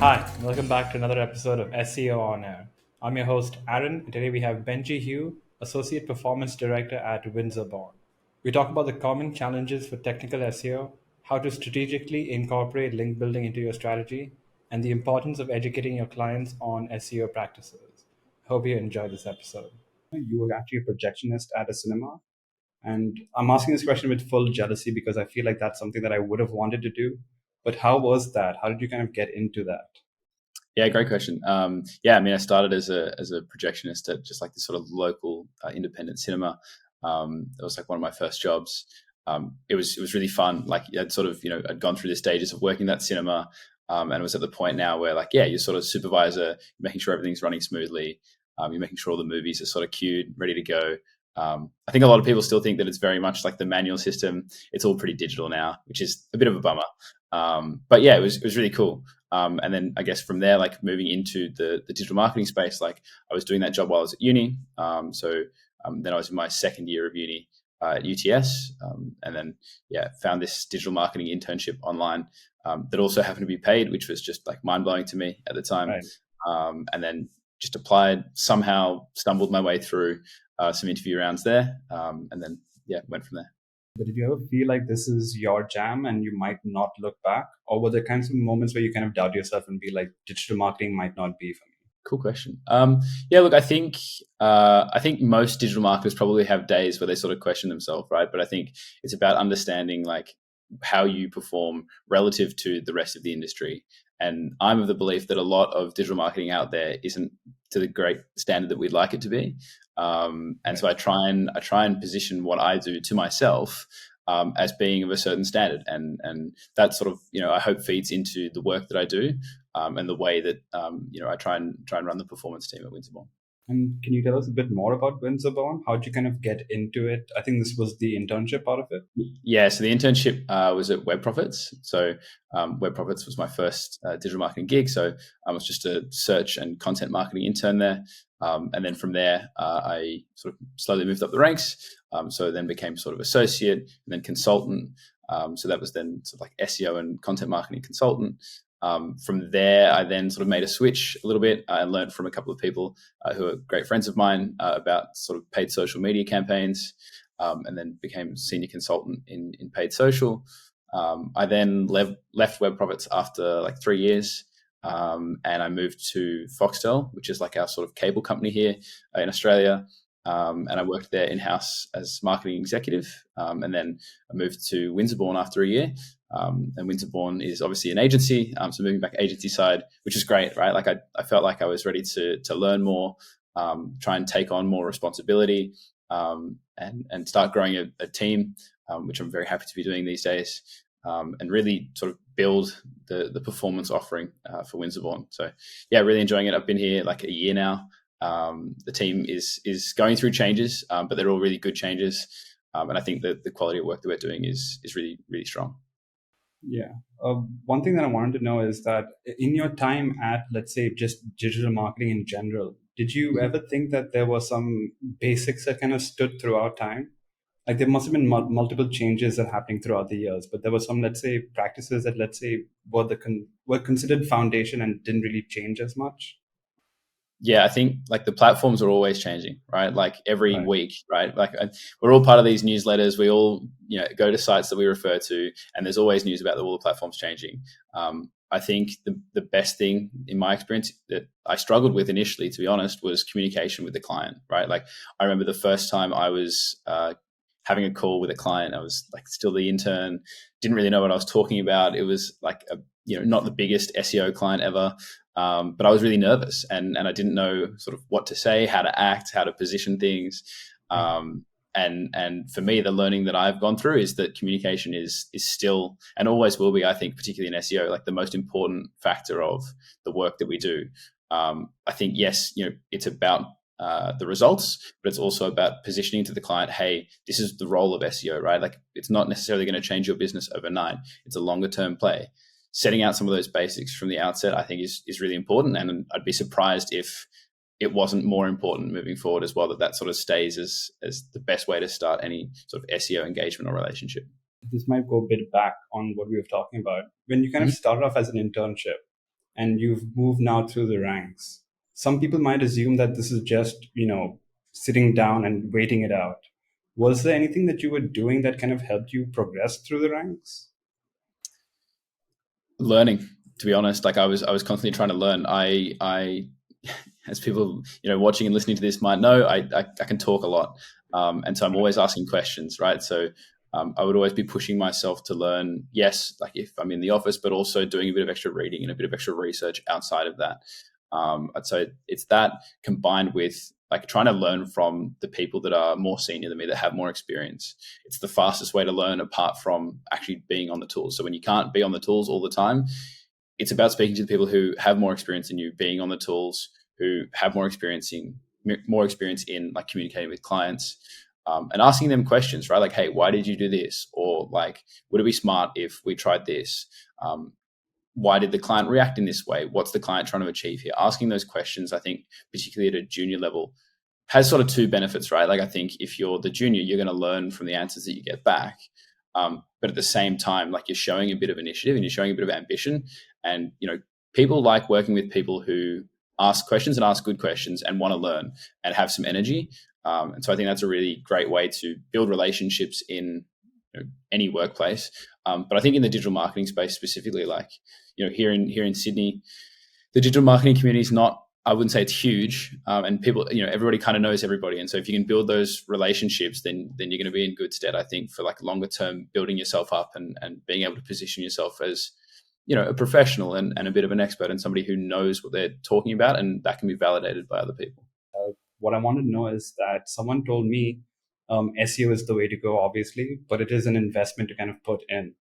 Hi, welcome back to another episode of SEO On-Air. I'm your host, Aaron, and today we have Benji Hugh, Associate Performance Director at Windsorborn. We talk about the common challenges for technical SEO, how to strategically incorporate link building into your strategy, and the importance of educating your clients on SEO practices. Hope you enjoy this episode. You were actually a projectionist at a cinema, and I'm asking this question with full jealousy because I feel like that's something that I would have wanted to do. But how was that? How did you kind of get into that? Yeah, great question. I started as a projectionist at just like this sort of local independent cinema. It was like one of my first jobs. It was really fun. Like I'd gone through the stages of working that cinema, and it was at the point now where you're sort of supervisor, making sure everything's running smoothly. You're making sure all the movies are sort of queued, ready to go. I think a lot of people still think that it's very much like the manual system. It's all pretty digital now, which is a bit of a bummer. But yeah, it was really cool. And then I guess from there, like moving into the digital marketing space, like I was doing that job while I was at uni. Then I was in my second year of uni at UTS, and then found this digital marketing internship online that also happened to be paid, which was just like mind blowing to me at the time. Right. And then just applied, somehow stumbled my way through some interview rounds there, and then went from there. But did you ever feel like this is your jam and you might not look back? Or were there kinds of moments where you kind of doubt yourself and be like, digital marketing might not be for me? Cool question. Look, I think most digital marketers probably have days where they sort of question themselves, right? But I think it's about understanding like how you perform relative to the rest of the industry. And I'm of the belief that a lot of digital marketing out there isn't to the great standard that we'd like it to be. So I try and position what I do to myself as being of a certain standard, and that sort of I hope feeds into the work that I do, and the way that I try and run the performance team at Windsorborn. And can you tell us a bit more about Windsorborn? How did you kind of get into it? I think this was the internship part of it. Yeah, so the internship was at Web Profits. So Web Profits was my first digital marketing gig. So I was just a search and content marketing intern there. And then from there, I sort of slowly moved up the ranks. So then became sort of associate and then consultant. So that was then sort of like SEO and content marketing consultant. From there, I then sort of made a switch a little bit and learned from a couple of people who are great friends of mine about sort of paid social media campaigns, and then became senior consultant in paid social. I then left Web Profits after like 3 years, and I moved to Foxtel, which is like our sort of cable company here in Australia. And I worked there in-house as marketing executive. And then I moved to Windsorborn after a year. And Windsorborn is obviously an agency. So moving back agency side, which is great, right? Like I felt like I was ready to learn more, try and take on more responsibility, and start growing a team, which I'm very happy to be doing these days, and really sort of build the performance offering for Windsorborn. So really enjoying it. I've been here like a year now. The team is going through changes, but they're all really good changes. And I think that the quality of work that we're doing is really, really strong. Yeah. One thing that I wanted to know is that in your time at, let's say, just digital marketing in general, did you ever think that there were some basics that kind of stood throughout time? Like there must have been multiple changes that happening throughout the years, but there were some, let's say, practices that, let's say, were considered foundation and didn't really change as much. Yeah, I think like the platforms are always changing, right? Like every Right. week, right? Like we're all part of these newsletters. We all, go to sites that we refer to, and there's always news about all the platforms changing. I think the best thing in my experience that I struggled with initially, to be honest, was communication with the client, right? Like I remember the first time I was having a call with a client, I was like still the intern, didn't really know what I was talking about. It was like not the biggest SEO client ever. But I was really nervous, and I didn't know sort of what to say, how to act, how to position things. And for me, the learning that I've gone through is that communication is still and always will be, I think, particularly in SEO, like the most important factor of the work that we do. I think, yes, it's about the results, but it's also about positioning to the client, hey, this is the role of SEO, right? Like it's not necessarily going to change your business overnight. It's a longer term play. Setting out some of those basics from the outset, I think is really important. And I'd be surprised if it wasn't more important moving forward as well, that sort of stays as the best way to start any sort of SEO engagement or relationship. This might go a bit back on what we were talking about. When you kind of started off as an internship, and you've moved now through the ranks. Some people might assume that this is just, sitting down and waiting it out. Was there anything that you were doing that kind of helped you progress through the ranks? Learning, to be honest. Like I was constantly trying to learn. I as people watching and listening to this might know, I can talk a lot, and so I'm always asking questions, right? So I would always be pushing myself to learn. Yes, like if I'm in the office, but also doing a bit of extra reading and a bit of extra research outside of that. I'd say it's that combined with like trying to learn from the people that are more senior than me, that have more experience. It's the fastest way to learn, apart from actually being on the tools. So when you can't be on the tools all the time, it's about speaking to the people who have more experience than you, being on the tools, who have more experience in like communicating with clients, and asking them questions, right? Like, hey, why did you do this? Or like, would it be smart if we tried this? Why did the client react in this way? What's the client trying to achieve here? Asking those questions, I think, particularly at a junior level, has sort of two benefits, right? Like I think if you're the junior, you're going to learn from the answers that you get back. But at the same time, like you're showing a bit of initiative and you're showing a bit of ambition. And, people like working with people who ask questions and ask good questions and want to learn and have some energy. And so I think that's a really great way to build relationships in any workplace. But I think in the digital marketing space specifically, like, here in Sydney, the digital marketing community is not, I wouldn't say it's huge, and people, everybody kind of knows everybody. And so if you can build those relationships, then you're going to be in good stead, I think, for like longer term building yourself up and being able to position yourself as, a professional and a bit of an expert and somebody who knows what they're talking about, and that can be validated by other people. What I wanted to know is that someone told me SEO is the way to go, obviously, but it is an investment to kind of put in.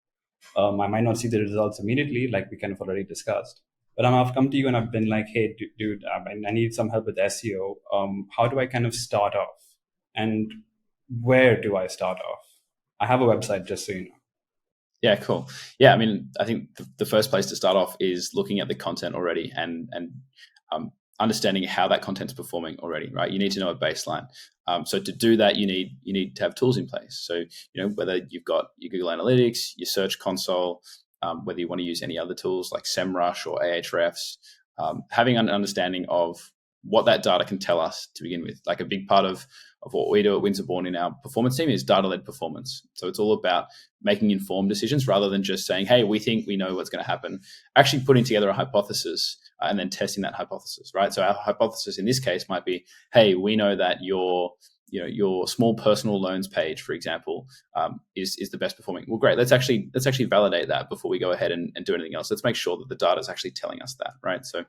I might not see the results immediately, like we kind of already discussed. But I've come to you and I've been like, hey, dude, I need some help with SEO. How do I kind of start off? And where do I start off? I have a website, just so you know. Yeah, cool. Yeah, I mean, I think the first place to start off is looking at the content already and understanding how that content's performing already, right? You need to know a baseline. So to do that, you need to have tools in place. So whether you've got your Google Analytics, your Search Console, whether you want to use any other tools like SEMrush or Ahrefs, having an understanding of what that data can tell us to begin with. Like a big part of what we do at Windsorborn in our performance team is data-led performance. So it's all about making informed decisions rather than just saying, hey, we think we know what's going to happen. Actually putting together a hypothesis and then testing that hypothesis, right? So our hypothesis in this case might be, hey, we know that your small personal loans page, for example, is the best performing. Well, great. Let's actually validate that before we go ahead and do anything else. Let's make sure that the data is actually telling us that, right? So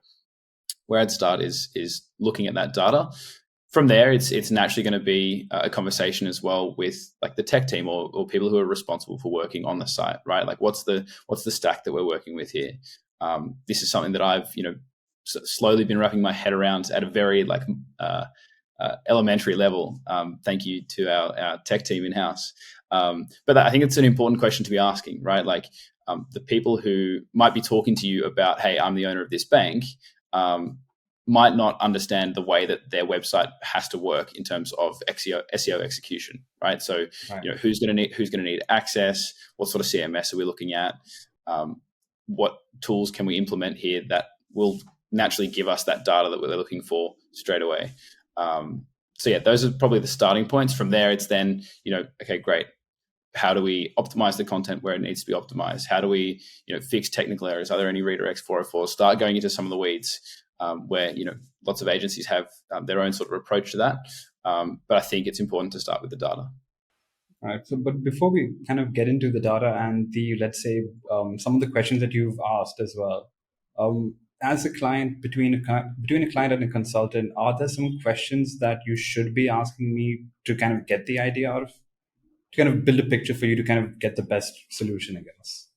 where I'd start is looking at that data. From there, it's naturally going to be a conversation as well with like the tech team or people who are responsible for working on the site, right? Like what's the stack that we're working with here? This is something that I've slowly been wrapping my head around at a very elementary level. Thank you to our tech team in house. But I think it's an important question to be asking, right? Like the people who might be talking to you about, hey, I'm the owner of this bank, might not understand the way that their website has to work in terms of SEO execution, right? So, Right. Who's going to need access? What sort of CMS are we looking at? What tools can we implement here that will naturally give us that data that we're looking for straight away? So yeah, those are probably the starting points. From there, it's then, okay, great. How do we optimize the content where it needs to be optimized? How do we, fix technical errors? Are there any redirects 404? Start going into some of the weeds where, lots of agencies have their own sort of approach to that. But I think it's important to start with the data. All right. So, but before we kind of get into the data and let's say, some of the questions that you've asked as well, as a client, between a client and a consultant, are there some questions that you should be asking me to kind of get the idea out of, to kind of build a picture for you to kind of get the best solution, I guess?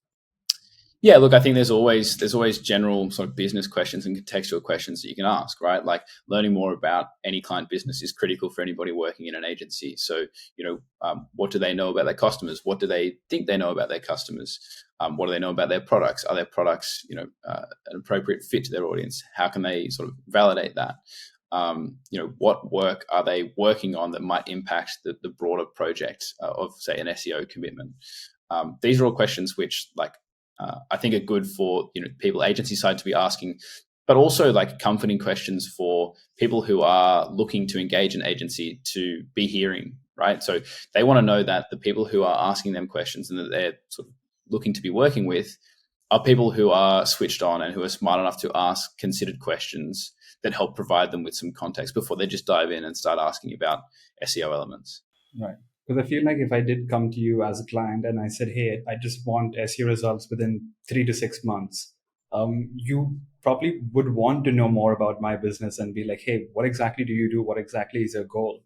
Yeah, look, I think there's always general sort of business questions and contextual questions that you can ask, right? Like learning more about any client business is critical for anybody working in an agency. So, what do they know about their customers? What do they think they know about their customers? What do they know about their products? Are their products, an appropriate fit to their audience? How can they sort of validate that? What work are they working on that might impact the broader project of, say, an SEO commitment? These are all questions which, like, I think are good for people agency side to be asking, but also like comforting questions for people who are looking to engage an agency to be hearing, right? So they want to know that the people who are asking them questions and that they're sort of looking to be working with are people who are switched on and who are smart enough to ask considered questions that help provide them with some context before they just dive in and start asking about SEO elements. Right. Because I feel like if I did come to you as a client and I said, hey, I just want SEO results within 3 to 6 months, you probably would want to know more about my business and be like, hey, what exactly do you do? What exactly is your goal?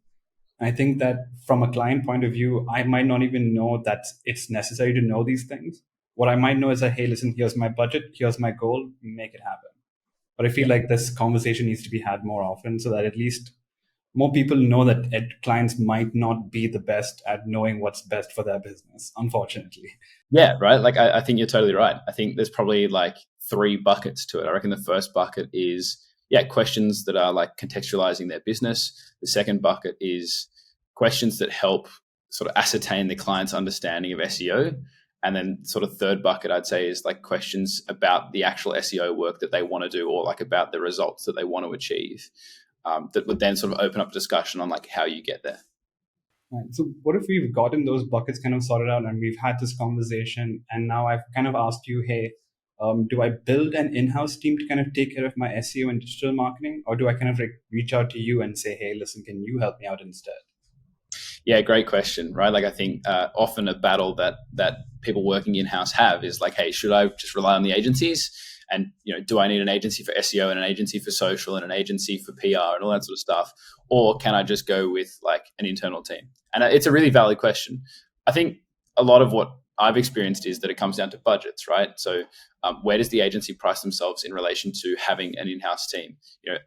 I think that from a client point of view, I might not even know that it's necessary to know these things. What I might know is that, hey, listen, here's my budget, here's my goal, make it happen. But I feel like this conversation needs to be had more often so that at least more people know that clients might not be the best at knowing what's best for their business, unfortunately. Yeah, right. Like I think you're totally right. I think there's probably like 3 buckets to it. I reckon the first bucket is questions that are like contextualizing their business. The second bucket is questions that help sort of ascertain the client's understanding of SEO. And then sort of third bucket, I'd say, is like questions about the actual SEO work that they want to do, or like about the results that they want to achieve. That would then sort of open up discussion on like how you get there. Right. So what if we've gotten those buckets kind of sorted out and we've had this conversation and now I've kind of asked you, hey, do I build an in-house team to kind of take care of my SEO and digital marketing? Or do I kind of like reach out to you and say, hey, listen, can you help me out instead? Yeah, great question, right? Like I think often a battle that people working in-house have is like, hey, should I just rely on the agencies? And do I need an agency for SEO and an agency for social and an agency for PR and all that sort of stuff? Or can I just go with like an internal team? And it's a really valid question. I think a lot of what I've experienced is that it comes down to budgets, right? So where does the agency price themselves in relation to having an in-house team?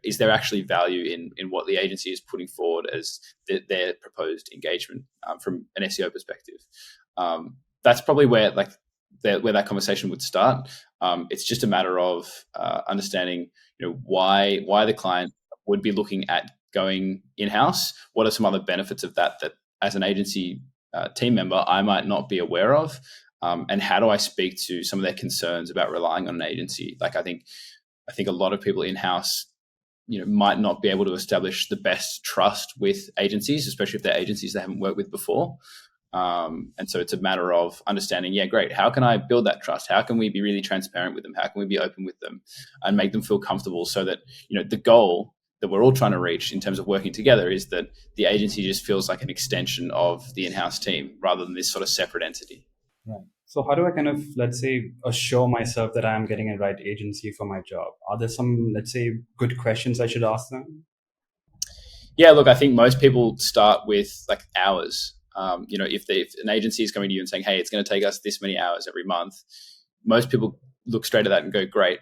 Is there actually value in what the agency is putting forward as their proposed engagement from an SEO perspective? That's probably where that conversation would start. It's just a matter of understanding, why the client would be looking at going in-house. What are some other benefits of that as an agency team member I might not be aware of? And how do I speak to some of their concerns about relying on an agency? Like I think a lot of people in-house, might not be able to establish the best trust with agencies, especially if they're agencies they haven't worked with before. And so it's a matter of understanding, great. How can I build that trust? How can we be really transparent with them? How can we be open with them and make them feel comfortable so that, the goal that we're all trying to reach in terms of working together is that the agency just feels like an extension of the in-house team rather than this sort of separate entity. Right. So how do I kind of, let's say, assure myself that I am getting a right agency for my job? Are there some, let's say, good questions I should ask them? Yeah, look, I think most people start with like hours. If an agency is coming to you and saying, hey, it's going to take us this many hours every month, most people look straight at that and go, great,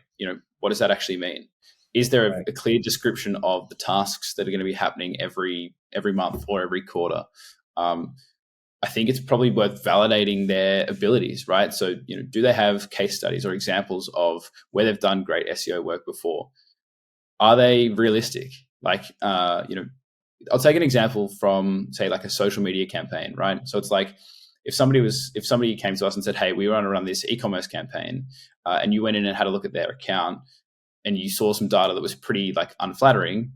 what does that actually mean? Is there a clear description of the tasks that are going to be happening every month or every quarter? I think it's probably worth validating their abilities, right? So, do they have case studies or examples of where they've done great SEO work before? Are they realistic? Like, I'll take an example from, say, like a social media campaign, right? So it's like if somebody came to us and said, hey, we want to run this e-commerce campaign, and you went in and had a look at their account and you saw some data that was pretty like unflattering,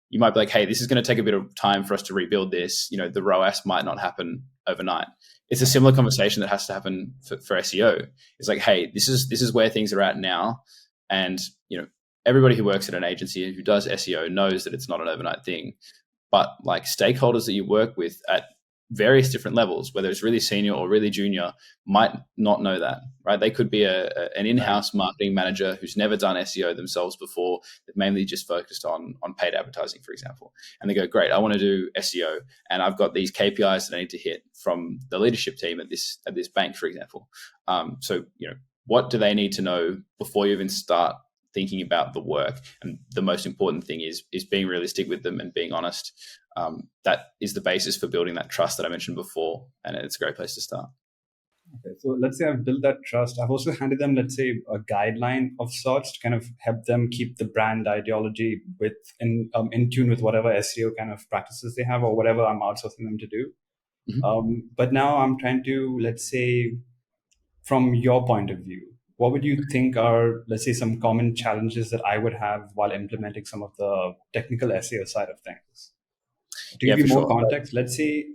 you might be like, hey, this is going to take a bit of time for us to rebuild this. The ROAS might not happen overnight. It's a similar conversation that has to happen for SEO. It's like, hey, this is where things are at now. And, everybody who works at an agency who does SEO knows that it's not an overnight thing. But like stakeholders that you work with at various different levels, whether it's really senior or really junior, might not know that, right? They could be an in-house marketing manager who's never done SEO themselves before. They've mainly just focused on paid advertising, for example. And they go, great, I want to do SEO. And I've got these KPIs that I need to hit from the leadership team at this bank, for example. So, what do they need to know before you even start thinking about the work? And the most important thing is being realistic with them and being honest. That is the basis for building that trust that I mentioned before, and it's a great place to start. Okay, so let's say I've built that trust. I've also handed them, let's say, a guideline of sorts to kind of help them keep the brand ideology in tune with whatever SEO kind of practices they have or whatever I'm outsourcing them to do. Mm-hmm. But now I'm trying to, let's say, from your point of view, what would you think are, let's say, some common challenges that I would have while implementing some of the technical SEO side of things? To Yeah, give you for more sure. context, let's say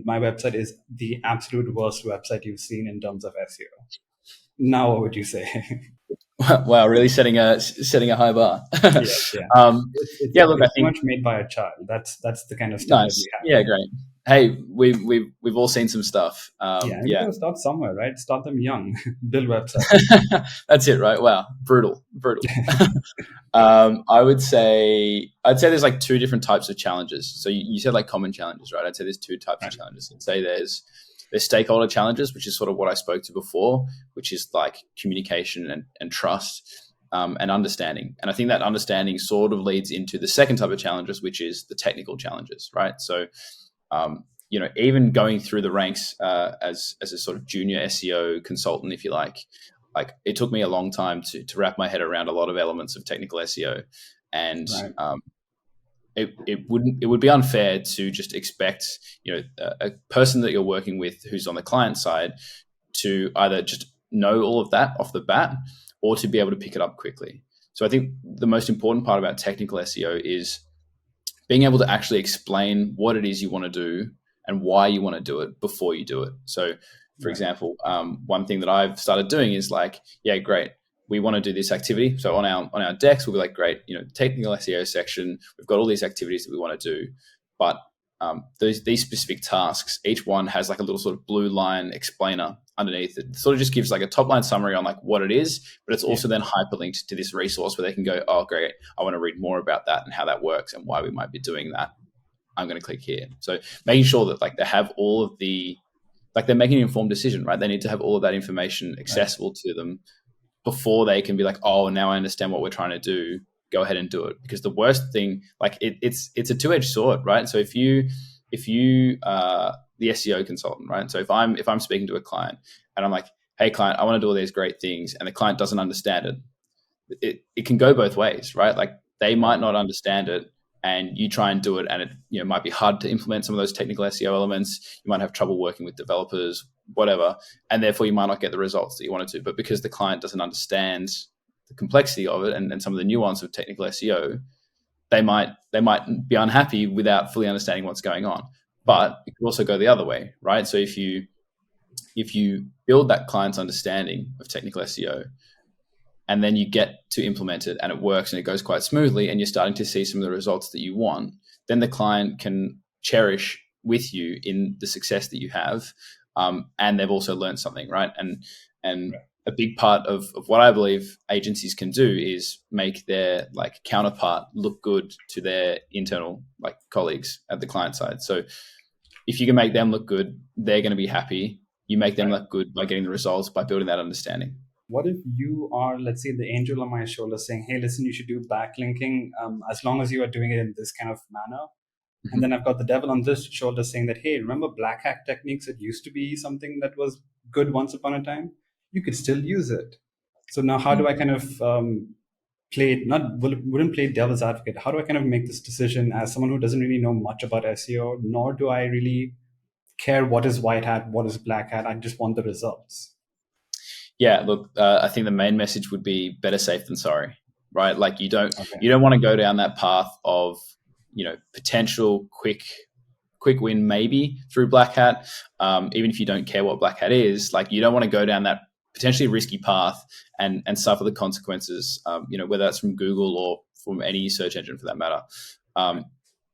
my website is the absolute worst website you've seen in terms of SEO. Now, what would you say? Wow, really setting a high bar. Yeah, yeah. Yeah, look, I It's pretty think much made by a child. That's the kind of standard we nice. have. Yeah, great. Hey, we've all seen some stuff. Yeah, we got Yeah, to start somewhere, right? Start them young. Build websites. that's it, right? Wow, brutal, brutal. I'd say there's like two different types of challenges. So you said like common challenges, right? I'd say there's two types of Right. challenges. I'd say there's stakeholder challenges, which is sort of what I spoke to before, which is like communication and trust. And understanding. And I think that understanding sort of leads into the second type of challenges, which is the technical challenges, right? So, even going through the ranks as a sort of junior SEO consultant, if you like it took me a long time to wrap my head around a lot of elements of technical SEO, and Right. it would be unfair to just expect a person that you're working with who's on the client side to either just know all of that off the bat or to be able to pick it up quickly. So I think the most important part about technical SEO is being able to actually explain what it is you want to do and why you want to do it before you do it. So, for Right. example, one thing that I've started doing is like, yeah, great, we want to do this activity. So on our decks, we'll be like, great, technical SEO section, we've got all these activities that we want to do, but these specific tasks, each one has like a little sort of blue line explainer underneath it. Sort of just gives like a top line summary on like what it is, but it's also then hyperlinked to this resource where they can go, oh, great, I want to read more about that and how that works and why we might be doing that. I'm going to click here. So making sure that like they have all of they're making an informed decision, right? They need to have all of that information accessible to them before they can be like, oh, now I understand what we're trying to do. Go ahead and do it. Because the worst thing, like it's a two-edged sword, right? So if you the SEO consultant, right? So if I'm speaking to a client and I'm like, hey client, I want to do all these great things, and the client doesn't understand it can go both ways, right? Like they might not understand it and you try and do it and it might be hard to implement some of those technical SEO elements. You might have trouble working with developers, whatever, and therefore you might not get the results that you wanted to. But because the client doesn't understand the complexity of it and some of the nuance of technical SEO, they might be unhappy without fully understanding what's going on. But it could also go the other way, right? So if you build that client's understanding of technical SEO, and then you get to implement it and it works and it goes quite smoothly and you're starting to see some of the results that you want, then the client can cherish with you in the success that you have. And they've also learned something, right? And a big part of what I believe agencies can do is make their like counterpart look good to their internal like colleagues at the client side. So if you can make them look good, they're going to be happy. You make them look good by getting the results, by building that understanding. What if you are, let's say, the angel on my shoulder saying, hey, listen, you should do backlinking as long as you are doing it in this kind of manner. Mm-hmm. And then I've got the devil on this shoulder saying that, hey, remember Blackhat techniques? It used to be something that was good once upon a time. You could still use it. So now how do I kind of wouldn't play devil's advocate? How do I kind of make this decision as someone who doesn't really know much about SEO, nor do I really care what is white hat, what is black hat? I just want the results. Yeah, look, I think the main message would be better safe than sorry, right? Like you don't want to go down that path of potential quick win maybe through Blackhat, even if you don't care what Blackhat is. Like you don't want to go down that potentially risky path and suffer the consequences, whether that's from Google or from any search engine for that matter,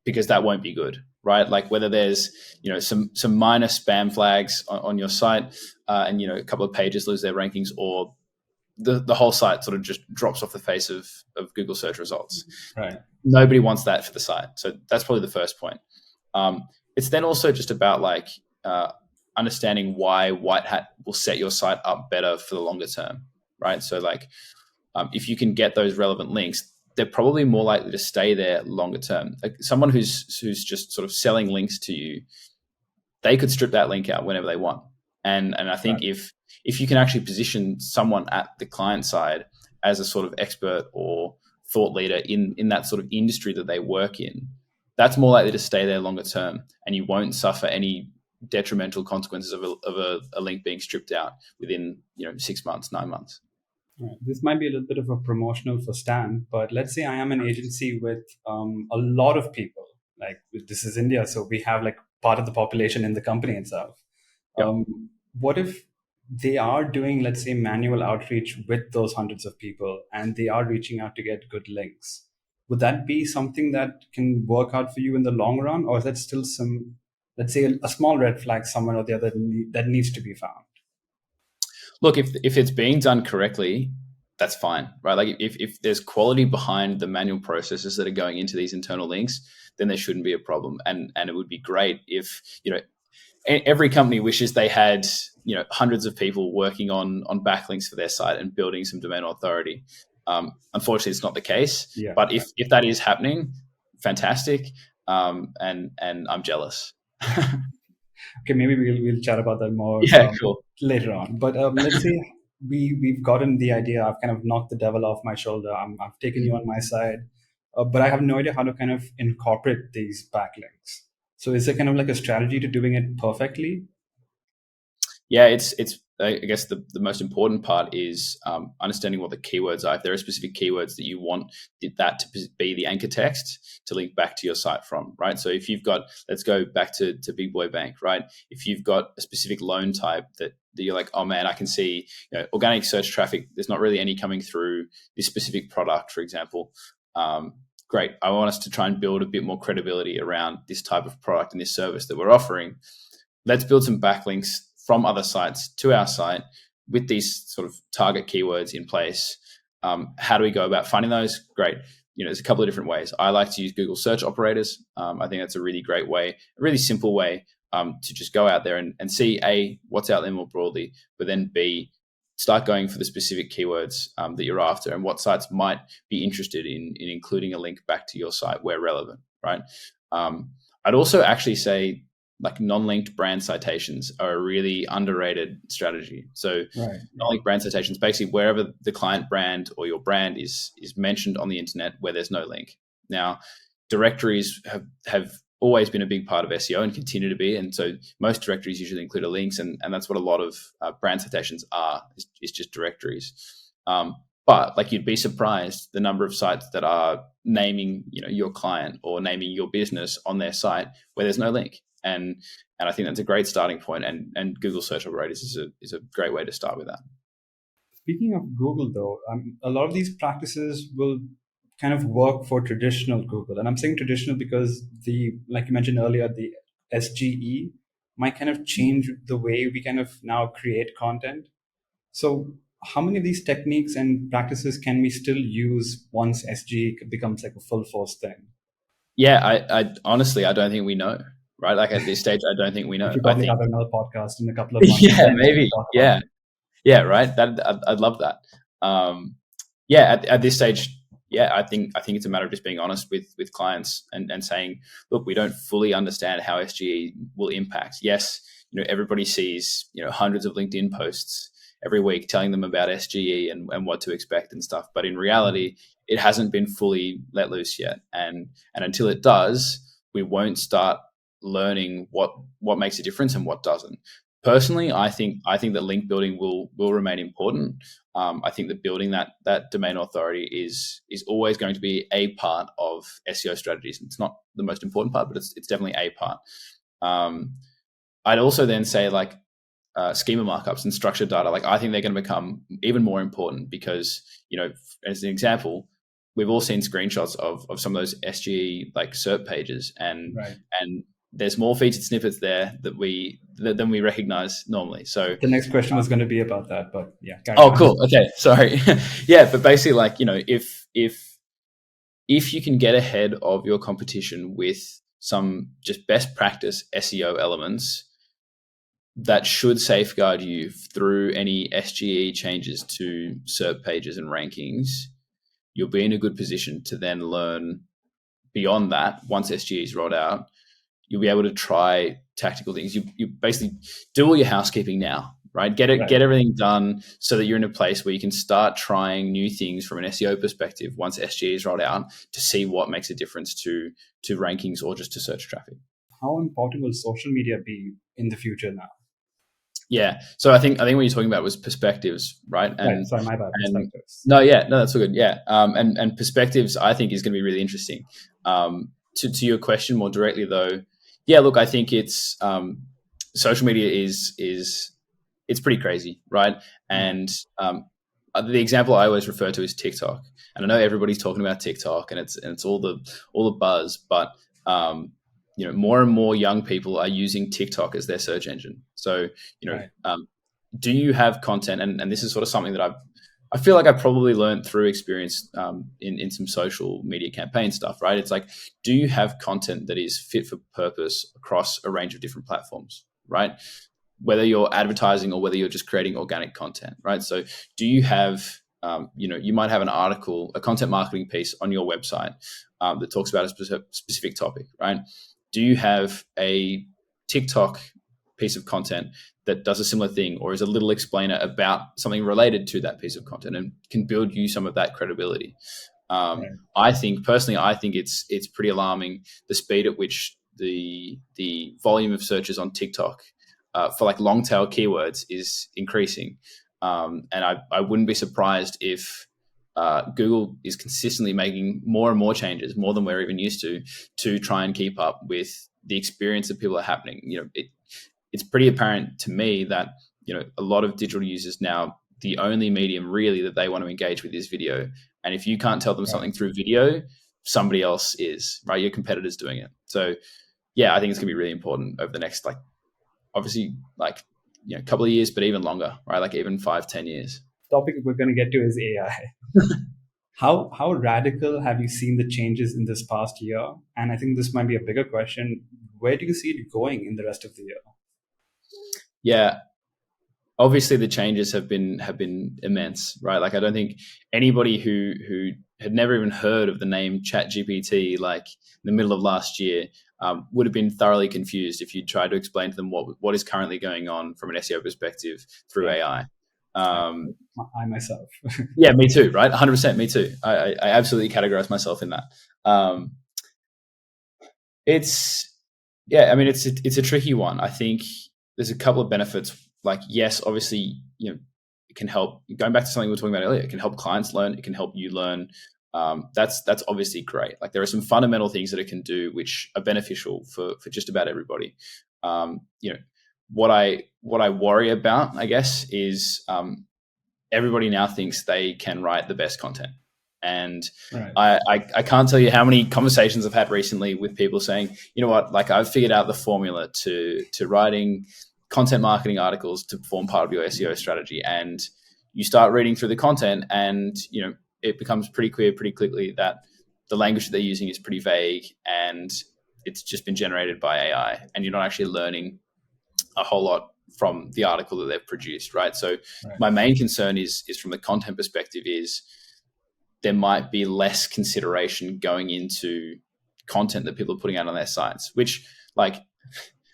because that won't be good. Right, like whether there's some minor spam flags on your site, and a couple of pages lose their rankings, or the whole site sort of just drops off the face of Google search results. Right. Nobody wants that for the site, so that's probably the first point. It's then also just about like understanding why white hat will set your site up better for the longer term. Right, so like if you can get those relevant links, they're probably more likely to stay there longer term. Like someone who's just sort of selling links to you, they could strip that link out whenever they want. And I think if you can actually position someone at the client side as a sort of expert or thought leader in that sort of industry that they work in, that's more likely to stay there longer term, and you won't suffer any detrimental consequences of a link being stripped out within 6 months, 9 months. Right. This might be a little bit of a promotional for Stan, but let's say I am an agency with a lot of people. Like this is India, so we have like part of the population in the company itself. Yep. What if they are doing, let's say, manual outreach with those hundreds of people and they are reaching out to get good links? Would that be something that can work out for you in the long run, or is that still some, let's say, a small red flag somewhere or the other that needs to be found? Look, if it's being done correctly, that's fine, right? Like if there's quality behind the manual processes that are going into these internal links, then there shouldn't be a problem. And it would be great if, every company wishes they had, hundreds of people working on backlinks for their site and building some domain authority. Unfortunately, it's not the case. Yeah. But if that is happening, fantastic. And I'm jealous. Okay, maybe we'll chat about that more Yeah, cool. later on. But let's say we've gotten the idea. I've kind of knocked the devil off my shoulder. I've taken you on my side, but I have no idea how to kind of incorporate these backlinks. So is there kind of like a strategy to doing it perfectly? Yeah, it's I guess the most important part is understanding what the keywords are. If there are specific keywords that you want that to be the anchor text to link back to your site from, right? So if you've got, let's go back to Big Boy Bank, right? If you've got a specific loan type that you're like, oh man, I can see organic search traffic, there's not really any coming through this specific product, for example. Great. I want us to try and build a bit more credibility around this type of product and this service that we're offering. Let's build some backlinks from other sites to our site with these sort of target keywords in place. How do we go about finding those? Great. There's a couple of different ways. I like to use Google search operators. I think that's a really great way, a really simple way to just go out there and see A, what's out there more broadly, but then B, start going for the specific keywords that you're after and what sites might be interested in including a link back to your site where relevant, right? I'd also actually say like non-linked brand citations are a really underrated strategy. So Right. non-linked brand citations, basically wherever the client brand or your brand is mentioned on the internet where there's no link. Now, directories have always been a big part of SEO and continue to be. And so most directories usually include a links, and that's what a lot of brand citations are, is just directories. But like you'd be surprised the number of sites that are naming your client or naming your business on their site where there's no link. And I think that's a great starting point, and Google Search Operators is a great way to start with that. Speaking of Google, though, a lot of these practices will kind of work for traditional Google, and I'm saying traditional because like you mentioned earlier, the SGE might kind of change the way we kind of now create content. So, how many of these techniques and practices can we still use once SGE becomes like a full force thing? Yeah, I honestly I don't think we know. Right, like at this stage, I don't think we know. We probably I think have another podcast in a couple of months. yeah, maybe yeah, right. I'd love that. At this stage, I think it's a matter of just being honest with clients and saying, look, we don't fully understand how SGE will impact. Yes, everybody sees hundreds of LinkedIn posts every week telling them about SGE and what to expect and stuff, but in reality, it hasn't been fully let loose yet. And until it does, we won't start learning what makes a difference and what doesn't. Personally, I think that link building will remain important. I think that building that domain authority is always going to be a part of SEO strategies. It's not the most important part, but it's definitely a part. I'd also then say like schema markups and structured data. Like I think they're going to become even more important because as an example, we've all seen screenshots of some of those SGE like SERP pages and Right. and there's more featured snippets there than we recognize normally. So the next question was going to be about that, but yeah. Cool. Okay, sorry. Yeah, but basically, like if you can get ahead of your competition with some just best practice SEO elements, that should safeguard you through any SGE changes to SERP pages and rankings. You'll be in a good position to then learn beyond that once SGE is rolled out. You'll be able to try tactical things. You basically do all your housekeeping now, right? Get everything done so that you're in a place where you can start trying new things from an SEO perspective once SGE is rolled out to see what makes a difference to rankings or just to search traffic. How important will social media be in the future now? Yeah. So I think what you're talking about was perspectives, right? Right. Sorry, my bad. And Perspectives. no, yeah, no, that's all good. Yeah. And perspectives, I think, is going to be really interesting. To your question more directly, though, yeah. Look, I think it's social media is it's pretty crazy, right? Yeah. And the example I always refer to is TikTok, and I know everybody's talking about TikTok, and it's all the buzz, but more and more young people are using TikTok as their search engine. So Right. do you have content? And this is sort of something that I feel like I probably learned through experience in some social media campaign stuff, right? It's like, do you have content that is fit for purpose across a range of different platforms, right? Whether you're advertising or whether you're just creating organic content, right? So do you have, you might have an article, a content marketing piece on your website that talks about a specific topic, right? Do you have a TikTok piece of content that does a similar thing or is a little explainer about something related to that piece of content and can build you some of that credibility? Right. I think it's pretty alarming the speed at which the volume of searches on TikTok for like long tail keywords is increasing. And I wouldn't be surprised if Google is consistently making more and more changes, more than we're even used to try and keep up with the experience that people are happening. It's pretty apparent to me that a lot of digital users now, the only medium really that they want to engage with is video. And if you can't tell them something through video, somebody else is, right? Your competitor's doing it. So yeah, I think it's gonna be really important over the next obviously couple of years, but even longer, right? Like even 5-10 years. Topic we're going to get to is AI. How radical have you seen the changes in this past year? And I think this might be a bigger question. Where do you see it going in the rest of the year? Yeah, obviously the changes have been immense, right? Like I don't think anybody who had never even heard of the name ChatGPT like in the middle of last year would have been thoroughly confused if you tried to explain to them what is currently going on from an SEO perspective through AI. I myself. Yeah, me too, right? 100%, me too. I absolutely categorize myself in that. It's it's a tricky one. I think there's a couple of benefits. Like, yes, obviously, it can help. Going back to something we were talking about earlier, it can help clients learn. It can help you learn. That's obviously great. Like, there are some fundamental things that it can do which are beneficial for just about everybody. What I worry about, I guess, is everybody now thinks they can write the best content. And Right. I can't tell you how many conversations I've had recently with people saying, you know what, like I've figured out the formula to writing content marketing articles to form part of your SEO strategy. And you start reading through the content and, it becomes pretty clear pretty quickly that the language that they're using is pretty vague and it's just been generated by AI and you're not actually learning a whole lot from the article that they've produced, right? So my main concern is from the content perspective is there might be less consideration going into content that people are putting out on their sites, which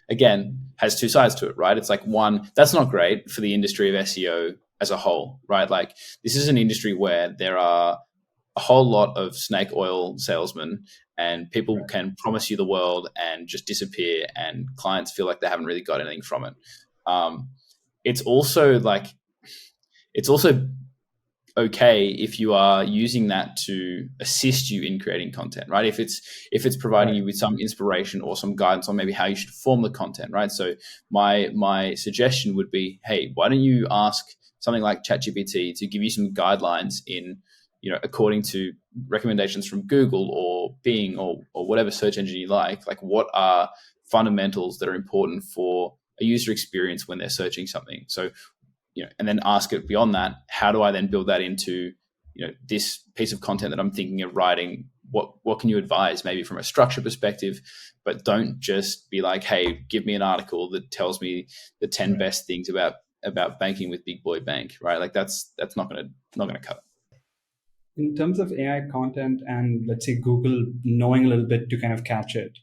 again has two sides to it, right? It's like, one, that's not great for the industry of SEO as a whole, right? Like this is an industry where there are a whole lot of snake oil salesmen and people can promise you the world and just disappear and clients feel like they haven't really got anything from it. It's also okay if you are using that to assist you in creating content, right? If it's providing you with some inspiration or some guidance on maybe how you should form the content, right? So my suggestion would be, hey, why don't you ask something like ChatGPT to give you some guidelines in, according to recommendations from Google or Bing or whatever search engine you like what are fundamentals that are important for a user experience when they're searching something. So, and then ask it beyond that, how do I then build that into, this piece of content that I'm thinking of writing? What can you advise maybe from a structure perspective, but don't just be like, hey, give me an article that tells me the 10 best things about banking with Big Boy Bank, right? Like that's not going to cut it. In terms of AI content and let's say Google knowing a little bit to kind of catch it,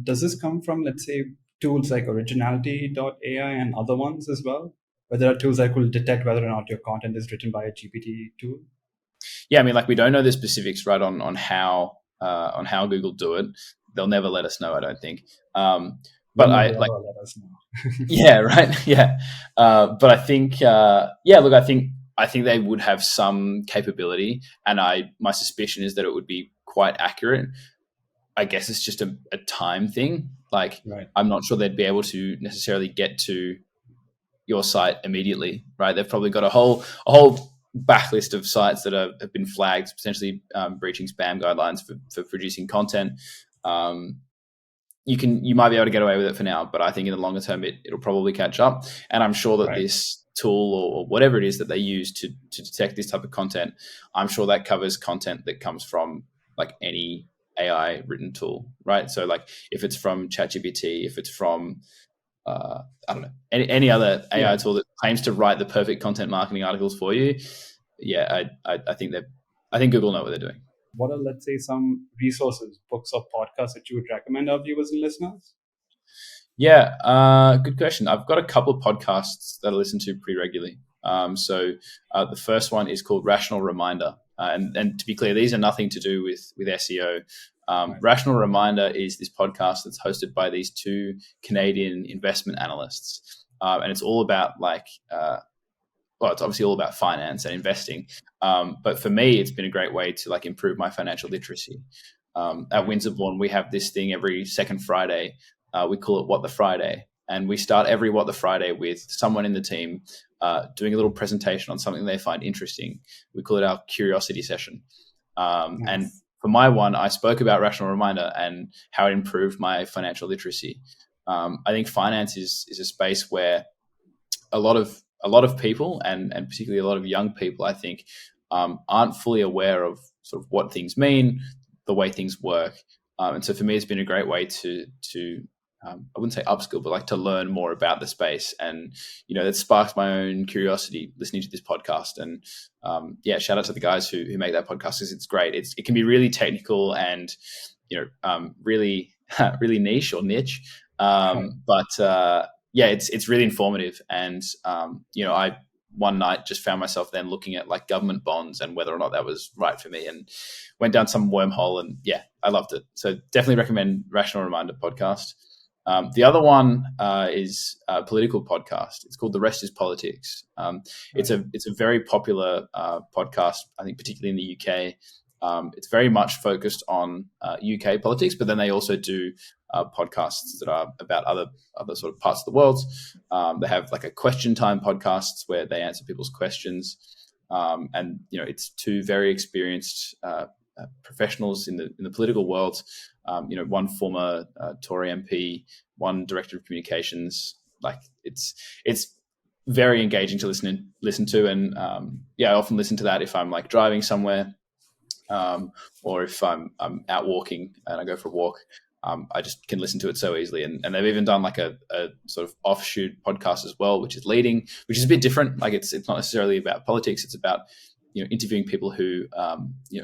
does this come from, let's say, tools like originality.ai and other ones as well? Where there are tools that will detect whether or not your content is written by a GPT tool? Yeah, I mean, we don't know the specifics, right, on how Google do it. They'll never let us know, I don't think. but One more I day, like, let us know. yeah, right. Yeah. But I think, yeah, look, I think they would have some capability, and my suspicion is that it would be quite accurate. I guess it's just a time thing. Like, Right. I'm not sure they'd be able to necessarily get to your site immediately, right? They've probably got a whole backlist of sites that have been flagged, potentially breaching spam guidelines for producing content. You might be able to get away with it for now, but I think in the longer term it'll probably catch up. And I'm sure that Right. this tool or whatever it is that they use to detect this type of content, I'm sure that covers content that comes from like any AI written tool, right? So like if it's from ChatGPT, if it's from I don't know, any other AI Yeah. tool that claims to write the perfect content marketing articles for you, yeah, I think I think Google know what they're doing. What are, let's say, some resources, books, or podcasts that you would recommend our viewers and listeners? Yeah, good question. I've got a couple of podcasts that I listen to pretty regularly. The first one is called Rational Reminder, and to be clear, these are nothing to do with SEO. Right. Rational Reminder is this podcast that's hosted by these two Canadian investment analysts, and it's all about well, it's obviously all about finance and investing. But for me, it's been a great way to like improve my financial literacy. At Right. Windsorborn, we have this thing every second Friday. We call it What the Friday. And we start every What the Friday with someone in the team doing a little presentation on something they find interesting. We call it our curiosity session. And Nice. for my one, I spoke about Rational Reminder and how it improved my financial literacy. I think finance is a space where a lot of people and particularly a lot of young people, I think, aren't fully aware of sort of what things mean, the way things work, and so for me, it's been a great way to I wouldn't say upskill, but like to learn more about the space, and that sparked my own curiosity listening to this podcast. And yeah, shout out to the guys who make that podcast because it's great. It can be really technical and really really niche or niche, Right. but yeah, it's really informative. And I one night just found myself then looking at like government bonds and whether or not that was right for me, and went down some wormhole. And yeah, I loved it. So definitely recommend Rational Reminder podcast. The other one is a political podcast. It's called The Rest is Politics. It's Right. a very popular podcast, I think, particularly in the UK. It's very much focused on UK politics, but then they also do podcasts that are about other sort of parts of the world. They have like a question time podcasts where they answer people's questions, and it's two very experienced professionals in the political world. One former Tory MP, one director of communications. Like it's very engaging to listen to, and yeah, I often listen to that if I'm like driving somewhere, or if I'm out walking and I go for a walk. I just can listen to it so easily. And they've even done like a sort of offshoot podcast as well, which is leading, which is a bit different. Like it's not necessarily about politics. It's about interviewing people who are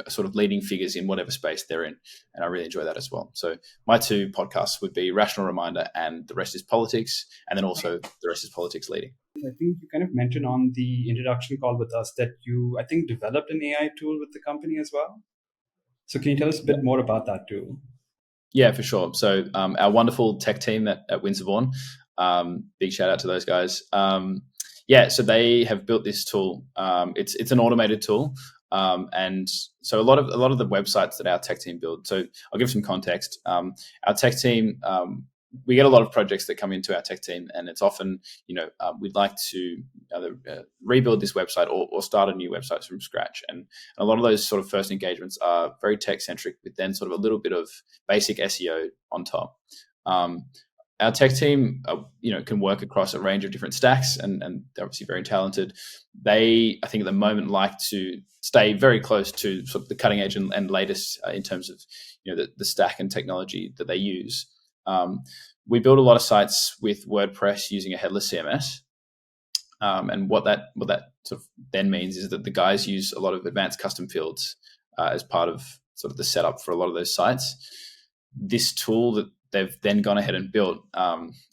sort of leading figures in whatever space they're in, and I really enjoy that as well. So my two podcasts would be Rational Reminder and The Rest is Politics, and then also The Rest is Politics Leading. I think you kind of mentioned on the introduction call with us that you, I think, developed an AI tool with the company as well. So can you tell us a bit more about that tool? Yeah, for sure. So our wonderful tech team at Windsorborn, big shout out to those guys. Yeah, so they have built this tool. It's an automated tool, and so a lot of the websites that our tech team build. So I'll give some context. Our tech team, we get a lot of projects that come into our tech team, and it's often we'd like to either rebuild this website or start a new website from scratch. And a lot of those sort of first engagements are very tech centric, with then sort of a little bit of basic SEO on top. Our tech team, can work across a range of different stacks, and they're obviously very talented. They, I think, at the moment, like to stay very close to sort of the cutting edge and latest in terms of the stack and technology that they use. We build a lot of sites with WordPress using a headless CMS, and what that sort of then means is that the guys use a lot of advanced custom fields as part of sort of the setup for a lot of those sites. This tool that they've then gone ahead and built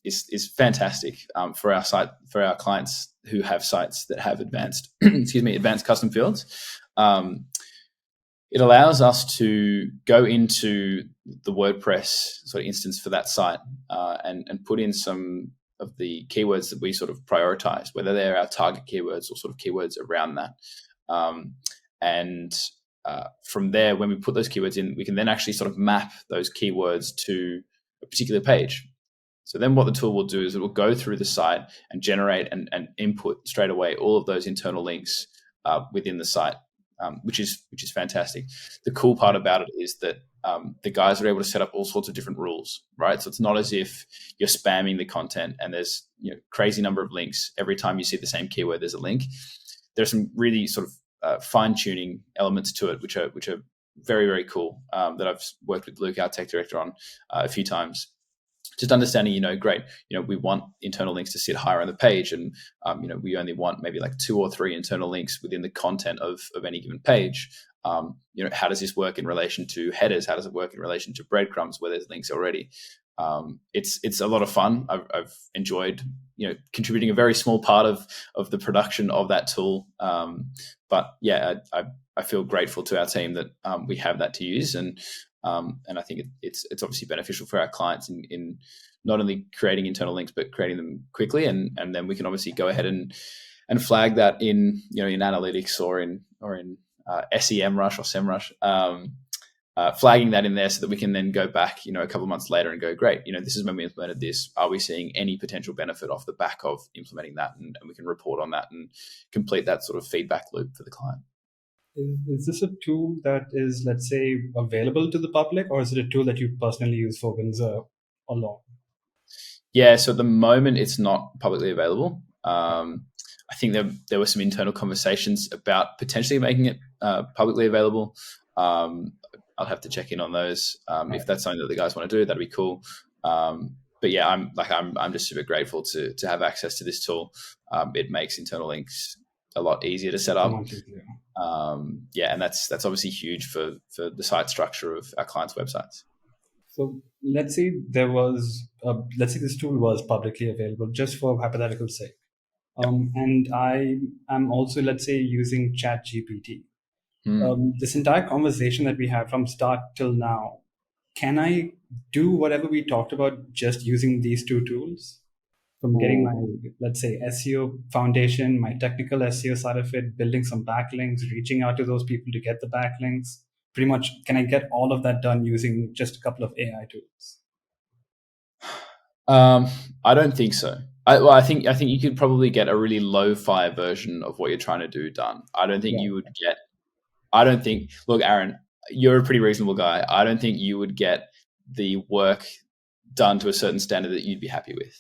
is fantastic for our clients who have sites that have advanced advanced custom fields. It allows us to go into the WordPress sort of instance for that site and put in some of the keywords that we sort of prioritize, whether they're our target keywords or sort of keywords around that. From there, when we put those keywords in, we can then actually sort of map those keywords to a particular page. So then what the tool will do is it will go through the site and generate and input straight away all of those internal links within the site, which is fantastic. The cool part about it is that the guys are able to set up all sorts of different rules, right? So it's not as if you're spamming the content and there's crazy number of links. Every time you see the same keyword, there's a link. There's some really sort of fine-tuning elements to it, which are very, very cool, that I've worked with Luke, our tech director, on a few times. Just understanding, great, we want internal links to sit higher on the page, and we only want maybe like 2 or 3 internal links within the content of any given page. How does this work in relation to headers? How does it work in relation to breadcrumbs where there's links already? It's a lot of fun. I've enjoyed contributing a very small part of the production of that tool. But yeah, I feel grateful to our team that we have that to use, and I think it's obviously beneficial for our clients in not only creating internal links but creating them quickly, and then we can obviously go ahead and flag that in in analytics or in SEMrush or SEMrush, flagging that in there so that we can then go back a couple of months later and go, great, this is when we implemented this. Are we seeing any potential benefit off the back of implementing that? And we can report on that and complete that sort of feedback loop for the client. Is this a tool that is, let's say, available to the public, or is it a tool that you personally use for Windsor alone? Yeah, so at the moment it's not publicly available. I think there were some internal conversations about potentially making it publicly available. I'll have to check in on those. Right. If that's something that the guys want to do, that'd be cool. But yeah, I'm just super grateful to have access to this tool. It makes internal links a lot easier to set up. And that's obviously huge for the site structure of our clients' websites. So let's say this tool was publicly available, just for hypothetical sake. And I am also, let's say, using ChatGPT. This entire conversation that we had from start till now, can I do whatever we talked about just using these 2 tools? From getting my, let's say, SEO foundation, my technical SEO side of it, building some backlinks, reaching out to those people to get the backlinks. Pretty much, can I get all of that done using just a couple of AI tools? I don't think so. I think you could probably get a really lo-fi version of what you're trying to do done. I don't think you would get. Look, Aaron, you're a pretty reasonable guy. I don't think you would get the work done to a certain standard that you'd be happy with.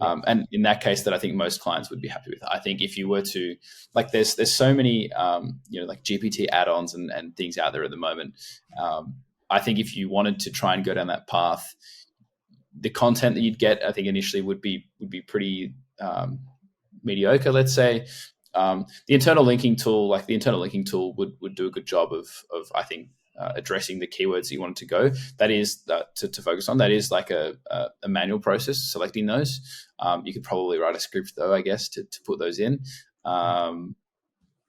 And in that case, that I think most clients would be happy with. I think if you were to, like, there's so many, like GPT add-ons and things out there at the moment. I think if you wanted to try and go down that path, the content that you'd get, I think initially would be pretty mediocre, let's say. The internal linking tool would do a good job of I think, addressing the keywords that you wanted to go. That is to focus on. That is like a manual process, selecting those. You could probably write a script though, I guess, to put those in. I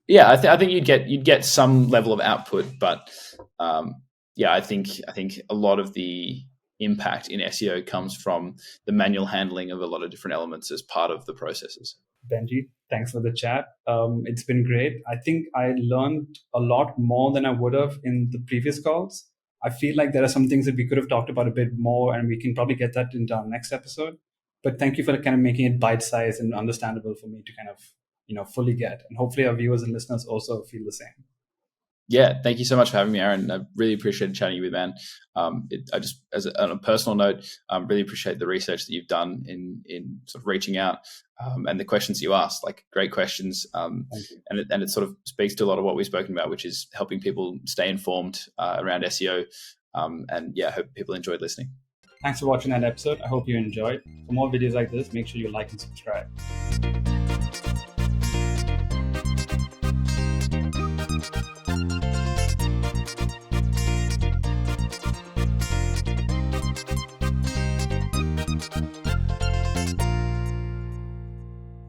think you'd get some level of output, but I think a lot of the impact in SEO comes from the manual handling of a lot of different elements as part of the processes. Benji, thanks for the chat. It's been great. I think I learned a lot more than I would have in the previous calls. I feel like there are some things that we could have talked about a bit more, and we can probably get that into our next episode. But thank you for kind of making it bite-sized and understandable for me to kind of, fully get. And hopefully our viewers and listeners also feel the same. Yeah, thank you so much for having me, Aaron. I really appreciated chatting with you, man. On a personal note, really appreciate the research that you've done in sort of reaching out and the questions you asked. Like, great questions, and it sort of speaks to a lot of what we've spoken about, which is helping people stay informed around SEO. I hope people enjoyed listening. Thanks for watching that episode. I hope you enjoyed. For more videos like this, make sure you like and subscribe.